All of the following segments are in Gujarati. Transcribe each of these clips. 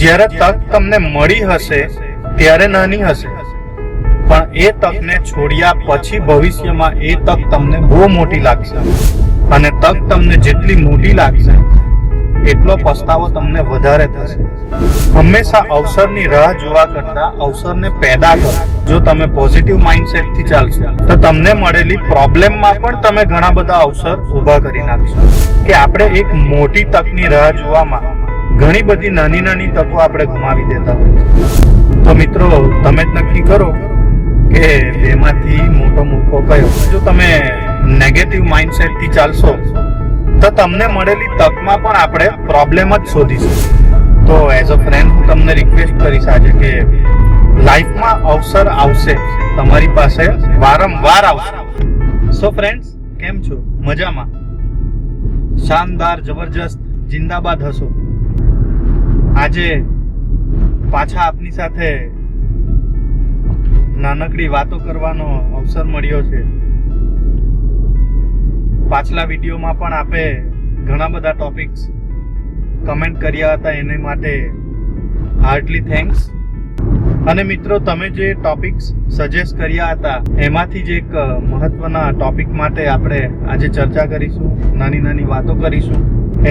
જ્યારે તક તમને મળી હશે ત્યારે નાની હશે, પણ એ તકને છોડ્યા પછી ભવિષ્યમાં એ તક તમને બહુ મોટી લાગશે, અને તક તમને જેટલી મોટી લાગશે એટલો પસ્તાવો તમને વધારે થશે. હંમેશા અવસરની રાહ જોવા કરતા અવસરને પેદા કરો. જો તમે પોઝિટિવ માઇન્ડસેટ થી ચાલશો તો તમને મળેલી પ્રોબ્લેમમાં પણ તમે ઘણા બધા અવસર ઊભા કરી નાખશો. કે આપણે એક મોટી તકની રાહ જોવામાં ઘણી બધી નાની નાની તકો આપણે ગુમાવી દેતા હોય. તો મિત્રો, તમે જ નક્કી કરો કે બેમાંથી મોટો મૂર્ખો કયો. જો તમે નેગેટિવ માઇન્ડસેટ થી ચાલશો તો તમને મળેલી તકમાં પણ આપણે પ્રોબ્લેમ જ શોધીશું. તો એઝ અ ફ્રેન્ડ હું તમને રિક્વેસ્ટ કરીશ આજે કે લાઈફમાં અવસર આવશે, તમારી પાસે વારંવાર આવશે. સો ફ્રેન્ડ્સ, કેમ છો? મજામાં? શાનદાર, જબરજસ્ત, જિંદાબાદ હશો. આજે પાછા આપની સાથે નાનકડી વાતો કરવાનો અવસર મળ્યો છે. પાછલા વિડીયોમાં પણ આપે ઘણા બધા ટોપિક્સ કમેન્ટ કર્યા હતા, એને માટે હાર્ટલી થેન્ક્સ. અને મિત્રો, તમે જે ટોપિક્સ સજેસ્ટ કર્યા હતા એમાંથી જ એક મહત્વના ટોપિક માટે આપણે આજે ચર્ચા કરીશું, નાની નાની વાતો કરીશું.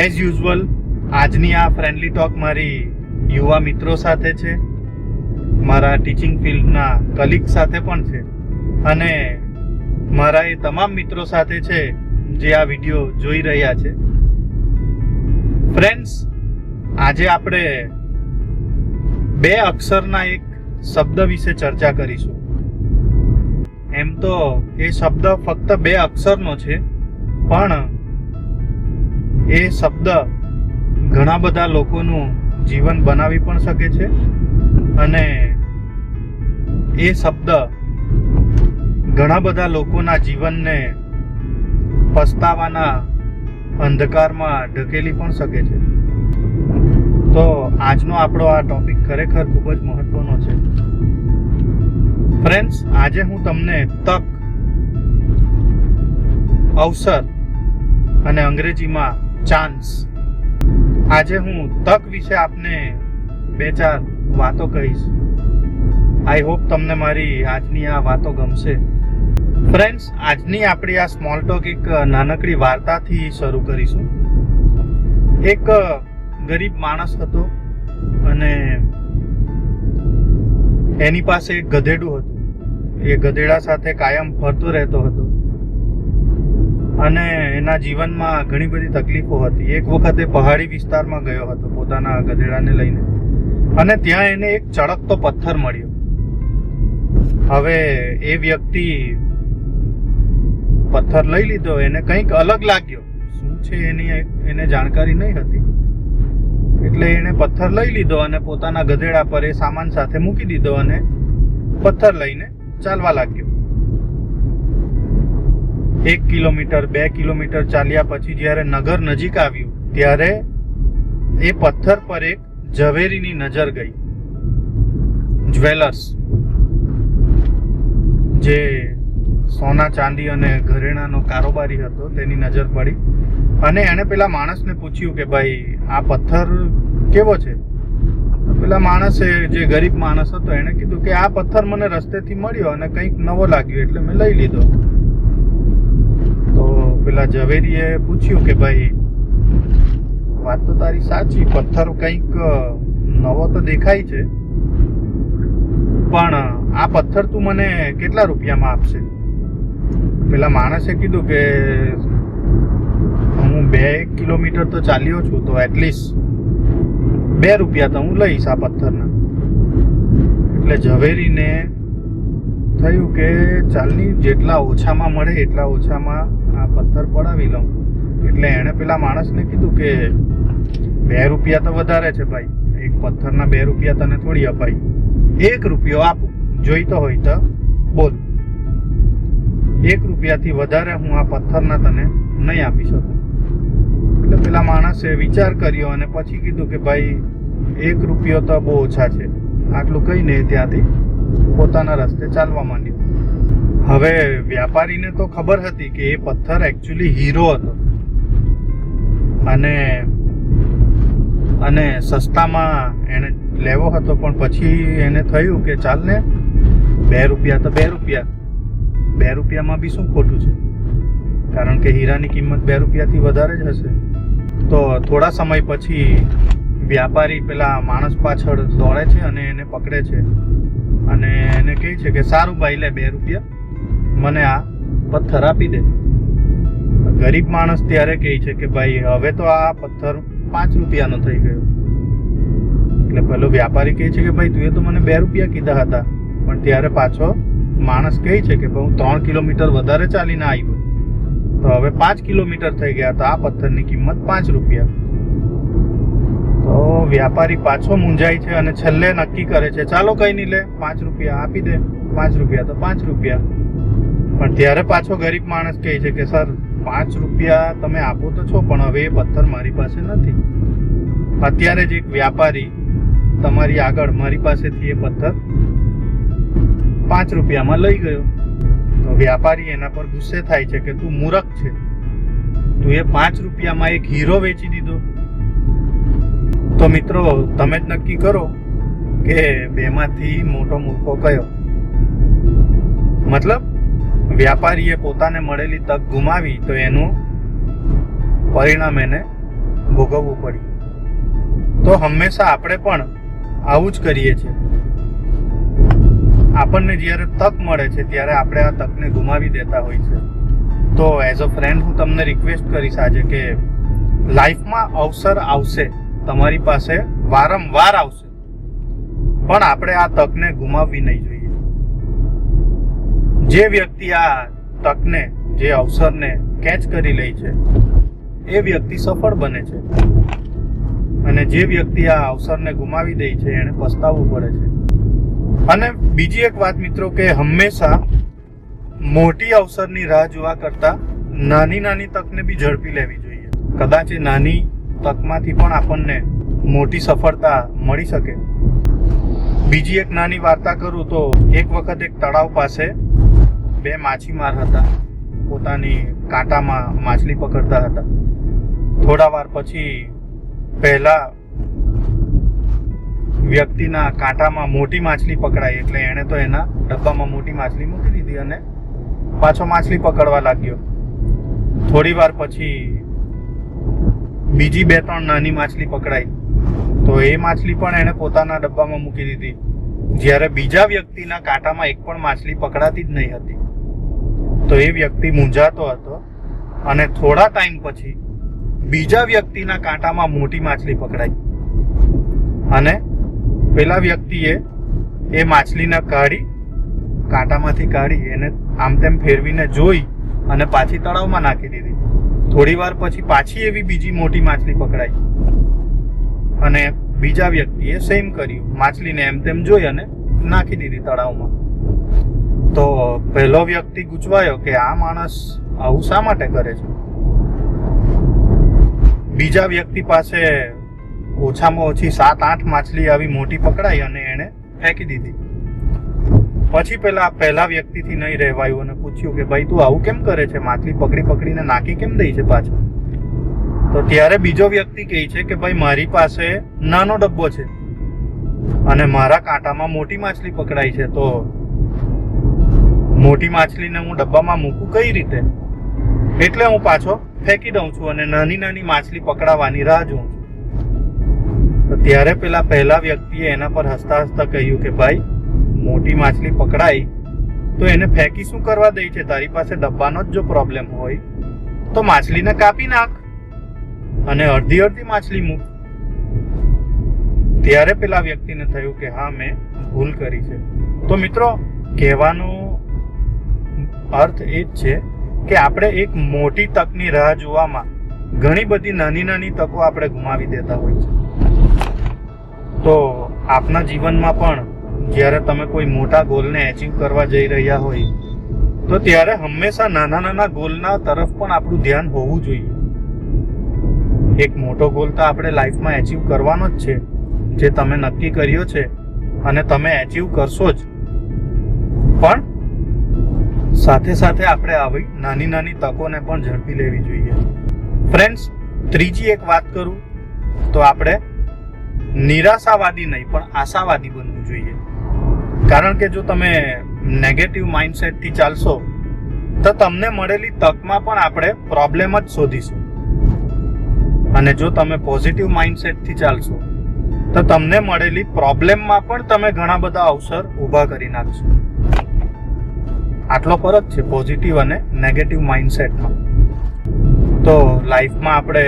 એઝ યુઝ્યુઅલ આજની આ ફ્રેન્ડલી ટોક મારી યુવા મિત્રો સાથે છે, મારા ટીચિંગ ફિલ્ડના કલીગ સાથે પણ છે, અને મારા એ તમામ મિત્રો સાથે છે જે આ વિડીયો જોઈ રહ્યા છે. ફ્રેન્ડ્સ, આજે આપણે 2 અક્ષરના એક શબ્દ વિશે ચર્ચા કરીશું. એમ તો એ શબ્દ ફક્ત 2 અક્ષરનો છે, પણ એ શબ્દ ઘણા બધા લોકોનું જીવન બનાવી પણ શકે છે, અને એ શબ્દ ઘણા બધા લોકોના જીવનને પસ્તાવાના અંધકારમાં ઢકેલી પણ શકે છે. તો આજનો આપણો આ ટોપિક ખરેખર ખૂબ જ મહત્વનો છે. ફ્રેન્ડ્સ, આજે હું તમને તક, અવસર અને અંગ્રેજીમાં ચાન્સ, આજે હું તક વિશે આપને 2-4 વાતો કહીશ. આઈ હોપ તમને મારી આજની આ વાતો ગમશે. ફ્રેન્ડ્સ, આજની આપણી આ સ્મોલ ટોક એક નાનકડી વાર્તાથી શરૂ કરીશું. એક ગરીબ માણસ હતો અને એની પાસે એક ગધેડું હતું. એ ગધેડા સાથે કાયમ ફરતો રહેતો હતો અને એના જીવનમાં ઘણી બધી તકલીફો હતી. એક વખત એ પહાડી વિસ્તારમાં ગયો હતો પોતાના ગધેડાને લઈને, અને ત્યાં એને એક ચળકતો પથ્થર મળ્યો. હવે એ વ્યક્તિ પથ્થર લઈ લીધો, એને કંઈક અલગ લાગ્યો. શું છે એને જાણકારી નહીં હતી, એટલે એને પથ્થર લઈ લીધો અને પોતાના ગધેડા પર એ સામાન સાથે મૂકી દીધો અને પથ્થર લઈને ચાલવા લાગ્યો. 1 કિલોમીટર 2 કિલોમીટર ચાલ્યા પછી જ્યારે નગર નજીક આવ્યું ત્યારે એ પથ્થર પર એક ઝવેરીની નજર ગઈ. જ્વેલર્સ, જે સોના ચાંદી અને ઘરેણાનો કારોબારી હતો, તેની નજર પડી અને એણે પેલા માણસને પૂછ્યું કે ભાઈ, આ પથ્થર કેવો છે? પેલા માણસે, જે ગરીબ માણસ હતો, એણે કીધું કે આ પથ્થર મને રસ્તેથી મળ્યો અને કંઈક નવો લાગ્યો એટલે મેં લઈ લીધો. તો પેલા ઝવેરીએ પૂછ્યું કે ભાઈ, વાત તો તારી સાચી, પથ્થર કંઈક નવો તો દેખાય છે, પણ આ પથ્થર તું મને કેટલા રૂપિયામાં આપશે? પેલા માણસે કીધું કે હું 2 કિલોમીટર તો ચાલ્યો છું, તો એટલીસ્ટ 2 રૂપિયા તો હું લઈશ આ પથ્થરના. એટલે ઝવેરીને થયું કે ચાલની, જેટલા ઓછામાં મળે એટલા ઓછામાં આ પથ્થર પડાવી લઉં. એટલે એણે પેલા માણસને કીધું કે 2 રૂપિયા તો વધારે છે ભાઈ, એક પથ્થરના 2 રૂપિયા તને થોડી અપાય, 1 રૂપિયો આપું, જોઈતો હોય તો બોલ. 1 રૂપિયાથી વધારે હું આ પથ્થરના તને નહીં આપી શકું. એટલે પેલા માણસે વિચાર કર્યો અને પછી કીધું કે ભાઈ, 1 રૂપિયો તો બહુ ઓછા છે. આટલું કહીને ત્યાંથી પોતાના રસ્તે ચાલવા માંડ્યો. હવે વ્યાપારીને તો ખબર હતી કે એ પથ્થર એકચ્યુઅલી હીરો હતો અને સસ્તામાં એને લેવો હતો, પણ પછી એને થયું કે ચાલ ને 2 રૂપિયા તો 2 રૂપિયા, 2 રૂપિયામાં બી શું ખોટું છે, કારણ કે હીરાની કિંમત 2 રૂપિયાથી વધારે જ હશે. તો થોડા સમય પછી વ્યાપારી પેલા માણસ પાછળ દોડે છે અને એને પકડે છે અને એને કહે છે કે સારું ભાઈ, લે 2 રૂપિયા, મને આ પથ્થર આપી દે. ગરીબ માણસ ત્યારે કહે છે કે ભાઈ હવે તો આ પથ્થર 5 રૂપિયાનો થઈ ગયો. એટલે પેલો વ્યાપારી કહે છે કે ભાઈ તું એ તો મને 2 રૂપિયા કીધા હતા, પણ ત્યારે પાછો માણસ કહે છે કે હું 3 કિલોમીટર વધારે ચાલીને આવ્યો, તો હવે 5 કિલોમીટર થઈ ગયા, તો આ પથ્થરની કિંમત 5 રૂપિયા. તો વ્યાપારી પાછો મૂંઝાય છે અને છેલ્લે નક્કી કરે છે ચાલો કઈ નહીં, લે 5 રૂપિયા આપી દે, 5 રૂપિયા તો 5 રૂપિયા. પણ ત્યારે પાછો ગરીબ માણસ કહે છે કે સર 5 રૂપિયા તમે આપો તો છો, પણ હવે એ પથ્થર મારી પાસે નથી. અત્યારે જ એક વ્યાપારી તમારી આગળ મારી પાસેથી એ પથ્થર 5 રૂપિયામાં લઈ ગયો. તો વ્યાપારી એના પર ગુસ્સે થાય છે કે તું મૂર્ખ છે, તું એ 5 રૂપિયામાં એક હીરો વેચી દીધો. તો મિત્રો તમે જ નક્કી કરો કે બેમાંથી મોટો મૂર્ખો કયો. મતલબ વ્યાપારીએ પોતાને મળેલી તક ગુમાવી તો એનું પરિણામ એને ભોગવવું પડ્યું. તો હંમેશા આપણે પણ આવું જ કરીએ છીએ. આપણને જ્યારે તક મળે છે ત્યારે આપણે આ તકને ગુમાવી દેતા હોય છે. તો એઝ અ ફ્રેન્ડ હું તમને રિક્વેસ્ટ કરીશ આજે કે લાઈફમાં અવસર આવશે, તમારી પાસે વારંવાર આવશે, પણ આપણે આ તકને ગુમાવવી નહીં જોઈએ. જે વ્યક્તિ આ તકને, જે અવસરને કેચ કરી લે છે એ વ્યક્તિ સફળ બને છે, અને જે વ્યક્તિ આ અવસરને ગુમાવી દે છે એને પસ્તાવવું પડે છે. અને બીજી એક વાત મિત્રો કે હંમેશા મોટી અવસરની રાહ જોવા કરતા નાની નાની તકને બી ઝડપી લેવી જોઈએ. કદાચ એ નાની તકમાંથી પણ આપણને મોટી સફળતા મળી શકે. બીજી એક નાની વાર્તા કરું તો એક વખત એક તળાવ પાસે 2 માછીમાર હતા, પોતાની કાંટામાં માછલી પકડતા હતા. થોડા વાર પછી પહેલા વ્યક્તિના કાંટામાં મોટી માછલી પકડાઈ, એટલે એણે તો એના ડબ્બામાં મોટી માછલી મૂકી દીધી અને પાછો માછલી પકડવા લાગ્યો. થોડી વાર પછી બીજી 2-3 નાની માછલી પકડાઈ, તો એ માછલી પણ એણે પોતાના ડબ્બામાં મૂકી દીધી. જ્યારે બીજા વ્યક્તિના કાંટામાં એક પણ માછલી પકડાતી જ નહીં હતી. તો એ વ્યક્તિ મૂંઝાતો હતો અને થોડા ટાઈમ પછી બીજા વ્યક્તિના કાંટામાં મોટી માછલી પકડાઈ અને પેલા વ્યક્તિએ એ માછલીને કાંટામાંથી કાઢી એને આમ તેમ ફેરવીને જોઈ અને પાછી તળાવમાં નાખી દીધી. થોડી વાર પછી પાછી એવી બીજી મોટી માછલી પકડાઈ અને બીજા વ્યક્તિએ સેમ કર્યું, માછલીને એમ તેમ જોઈ અને નાખી દીધી તળાવમાં. તો પહેલો વ્યક્તિ ગૂંચવાયો કે આ માણસ આવું શા માટે કરે છે. બીજા વ્યક્તિ પાસે ઓછામાં ઓછી 7-8 માછલી આવી મોટી પકડાઈ અને એને ફેંકી દીધી. પછી પહેલા વ્યક્તિથી નહીં રહેવાયું અને પૂછ્યું કે ભાઈ તું આવું કેમ કરે છે, માછલી પકડીને નાખી કેમ દઈ છે પાછો. તો ત્યારે બીજો વ્યક્તિ કહે છે કે ભાઈ મારી પાસે નાનો ડબ્બો છે અને મારા કાંટામાં મોટી માછલી પકડાઈ છે, તો મોટી માછલીને હું ડબ્બામાં મૂકું કઈ રીતે, એટલે હું પાછો ફેંકી દઉં છું અને નાની નાની માછલી પકડાવાની રાહ જોઉં છું. તો ત્યારે પહેલા વ્યક્તિએ એના પર હસતા હસતા કહ્યું કે ભાઈ મોટી માછલી પકડાઈ તો એને ફેંકી શું કરવા દે છે, તારી પાસે ડબ્બાનો જ જો પ્રોબ્લેમ હોય તો માછલીને કાપી નાખ અને અડધી માછલી મૂક. ત્યારે પેલા વ્યક્તિને થયું કે હા મેં ભૂલ કરી છે. તો મિત્રો કહેવાનો અર્થ એ જ છે કે આપણે એક મોટી તકની રાહ જોવામાં ઘણી બધી નાની નાની તકો આપણે ગુમાવી દેતા હોય છે. તો આપના જીવનમાં પણ જ્યારે તમે કોઈ મોટા ગોલને એચીવ કરવા જઈ રહ્યા હોય તો ત્યારે હંમેશા નાના નાના ગોલના તરફ પણ આપણું ધ્યાન હોવું જોઈએ. એક મોટો ગોલ તો આપણે લાઈફમાં એચીવ કરવાનો જ છે, જે તમે નક્કી કર્યો છે અને તમે એચીવ કરશો જ, પણ સાથે સાથે આપણે આવી નાની નાની તકોને પણ ઝડપી લેવી જોઈએ. ફ્રેન્ડ્સ, ત્રીજી એક વાત કરું તો આપણે નિરાશાવાદી નહીં પણ આશાવાદી બનવું જોઈએ. કારણ કે જો તમે નેગેટિવ માઇન્ડસેટથી ચાલશો તો તમને મળેલી તકમાં પણ આપણે પ્રોબ્લેમ જ શોધીશું. અને જો તમે પોઝિટિવ માઇન્ડસેટથી ચાલશો તો તમને મળેલી પ્રોબ્લેમમાં પણ તમે ઘણા બધા અવસર ઊભા કરી નાખશો. આટલો ફરક છે પોઝિટિવ અને નેગેટિવ માઇન્ડસેટમાં. તો લાઈફમાં આપણે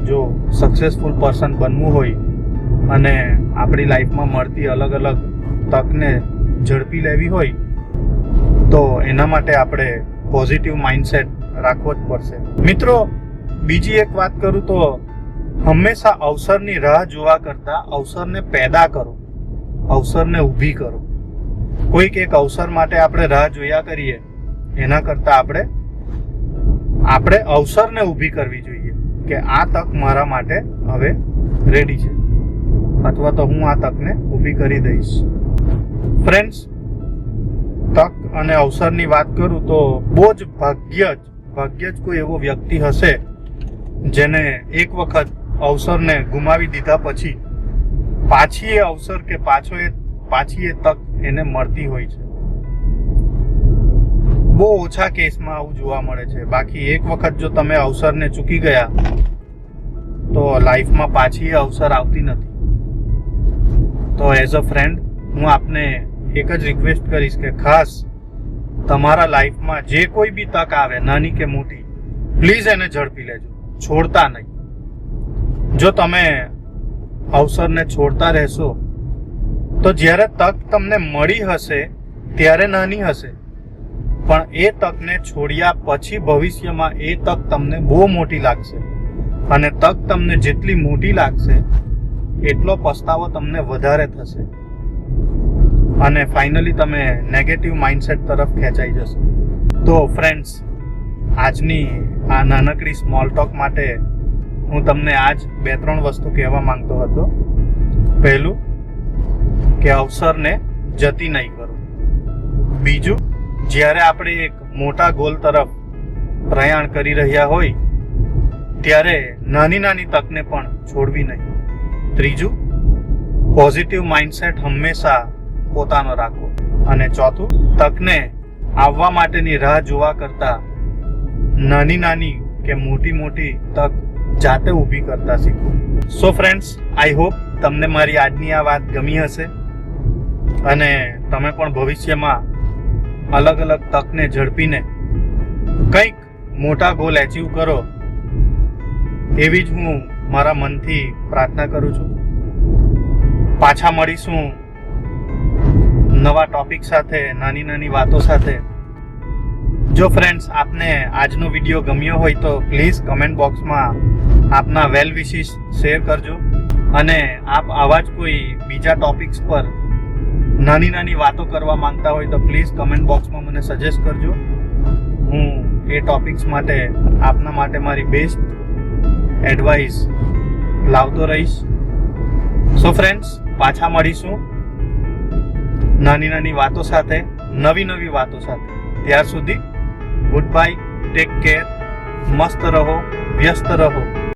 જો સક્સેસફુલ પર્સન બનવું હોય અને આપણી લાઈફમાં મળતી અલગ અલગ તકને ઝડપી લેવી હોય તો એના માટે આપણે પોઝિટિવ માઇન્ડસેટ રાખવો જ પડશે. મિત્રો, બીજી એક વાત કરું તો હંમેશા અવસરની રાહ જોવા કરતા અવસરને પેદા કરો, અવસરને ઊભી કરો. કોઈક એક અવસર માટે આપણે રાહ જોયા કરીએ એના કરતા આપણે અવસરને ઊભી કરવી જોઈએ કે આ તક મારા માટે હવે રેડી છે અથવા તો હું આ તકને ઊભી કરી દઈશ. ફ્રેન્ડ્સ, તક અને અવસરની વાત કરું તો બહુ જ ભાગ્ય જ કોઈ એવો વ્યક્તિ હશે જેને એક વખત અવસરને ગુમાવી દીધા પછી પાછી એ અવસર કે પાછી એ તક એને મળતી હોય છે. બહુ ઓછા કેસમાં આવું જોવા મળે છે. બાકી એક વખત જો તમે અવસરને ચૂકી ગયા તો લાઈફમાં પાછી એ અવસર આવતી નથી. તો એઝ અ ફ્રેન્ડ હું આપને એક જ રિક્વેસ્ટ કરીશ કે ખાસ તમારા લાઈફમાં જે કોઈ બી તક આવે, નાની કે મોટી, પ્લીઝ એને ઝડપી લેજો, છોડતા નહીં. જો તમે અવસરને છોડતા રહેશો તો જ્યારે તક તમને મળી હશે ત્યારે નાની હશે, પણ એ તકને છોડ્યા પછી ભવિષ્યમાં એ તક તમને બહુ મોટી લાગશે. અને તક તમને જેટલી મોટી લાગશે એટલો પસ્તાવો તમને વધારે થશે અને ફાઇનલી તમે નેગેટિવ માઇન્ડસેટ તરફ ખેંચાઈ જશો. તો ફ્રેન્ડ્સ, આજની આ નાનકડી સ્મોલ ટોક માટે હું તમને આજ 2-3 વસ્તુ કહેવા માંગતો હતો. પહેલું કે અવસરને જતી નહીં કરો. બીજું, જ્યારે આપણે એક મોટા ગોલ તરફ પ્રયાણ કરી રહ્યા હોય ત્યારે નાની નાની તકને પણ છોડવી નહીં. ત્રીજું, પોઝિટિવ માઇન્ડસેટ હંમેશા પોતાનો રાખો. અને ચોથું, તકને આવવા માટેની રાહ જોવા કરતા નાની નાની કે મોટી તક જાતે ઊભી કરતા શીખો. સો ફ્રેન્ડ્સ, આઈ હોપ તમને મારી આજની આ વાત ગમી હશે અને તમે પણ ભવિષ્યમાં અલગ અલગ તકને ઝડપીને કંઈક મોટા ગોલ એચીવ કરો એવી જ હું મારા મનથી પ્રાર્થના કરું છું. પાછા મળીશું નવા ટોપિક સાથે, નાની નાની વાતો સાથે. જો ફ્રેન્ડ્સ આપને આજનો વિડીયો ગમ્યો હોય તો પ્લીઝ કમેન્ટ બોક્સમાં આપના વેલ વિશિસ શેર કરજો અને આપ આવા જ કોઈ બીજા ટોપિક્સ પર નાની નાની વાતો કરવા માંગતા હોય તો પ્લીઝ કમેન્ટ બોક્સમાં મને સજેસ્ટ કરજો. હું એ ટોપિક્સ માટે આપના માટે મારી બેસ્ટ એડવાઇસ લાવતો રહીશ. સો ફ્રેન્ડ્સ, પાછા મળીશું નાની નાની વાતો સાથે, નવી વાતો સાથે. ત્યાર સુધી ગુડ બાય, ટેક કેર, મસ્ત રહો, વ્યસ્ત રહો.